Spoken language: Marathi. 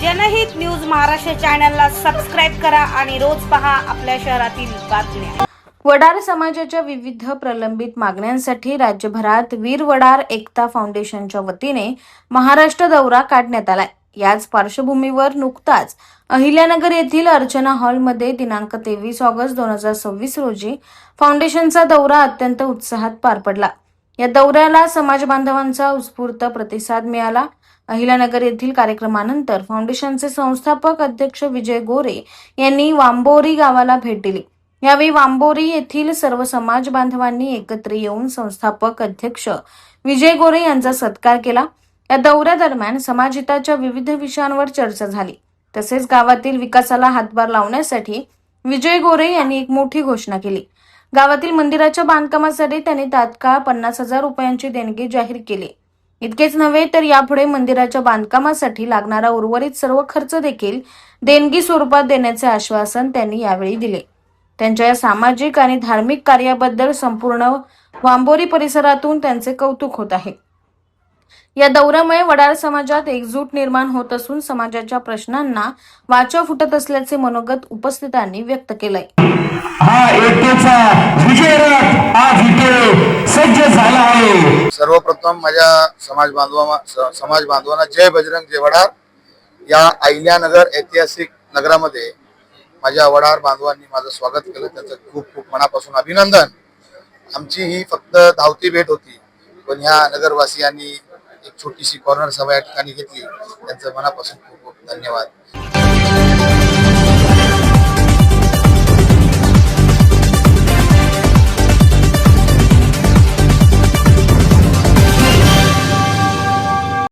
जनहित न्यूज महाराष्ट्र चॅनलला सबस्क्राईब करा आणि रोज पहा आपल्या शहरातील बातम्या। वडार समाजाच्या विविध प्रलंबित मागण्यांसाठी राज्यभरात वीर वडार एकता फाउंडेशनच्या वतीने महाराष्ट्र दौरा काढण्यात आलाय। याच पार्श्वभूमीवर नुकताच अहिल्यानगर येथील अर्चना हॉलमध्ये दिनांक 23 ऑगस्ट 2026 रोजी फाउंडेशनचा दौरा अत्यंत उत्साहात पार पडला। या दौऱ्याला समाज बांधवांचा उत्स्फूर्त प्रतिसाद मिळाला। अहिल्यानगर येथील कार्यक्रमानंतर फाउंडेशनचे संस्थापक अध्यक्ष विजय गोरे यांनी वांबोरी गावाला भेट दिली। यावेळी वांबोरी येथील सर्व समाज बांधवांनी एकत्र येऊन संस्थापक अध्यक्ष विजय गोरे यांचा सत्कार केला। या दौऱ्यादरम्यान समाजहिताच्या विविध विषयांवर चर्चा झाली। तसेच गावातील विकासाला हातभार लावण्यासाठी विजय गोरे यांनी एक मोठी घोषणा केली। गावातील मंदिराच्या बांधकामासाठी त्यांनी तात्काळ 50,000 रुपयांची देणगी जाहीर केली। इतकेच नव्हे तर यापुढे मंदिराच्या बांधकामासाठी लागणारा उर्वरित सर्व खर्च देखील देणगी स्वरूपात देण्याचे आश्वासन त्यांनी यावेळी दिले। त्यांच्या या सामाजिक आणि धार्मिक कार्याबद्दल संपूर्ण वांबोरी परिसरातून त्यांचे कौतुक होत आहे। या दौऱ्यामुळे वडार समाजात एकजूट निर्माण होत असून समाजाच्या प्रश्नांना वाचा फुटत असल्याचे मनोगत उपस्थितांनी व्यक्त केलंय। हा एकतेचा विजय रथ आज इथे सज्ज झाला आहे। सर्वप्रथम माझ्या समाज बांधवांना जय बजरंग जय वडार। या अहिल्यानगर ऐतिहासिक नगरामध्ये माझ्या वडार बांधवांनी माझं स्वागत केलं, त्याचं खूप खूप मनापासून अभिनंदन। आमची ही फक्त धावती भेट होती, पण ह्या नगरवासियांनी एक छोटीशी कॉर्नर सभा या ठिकाणी घेतली, त्यांचं मनापासून खूप खूप धन्यवाद।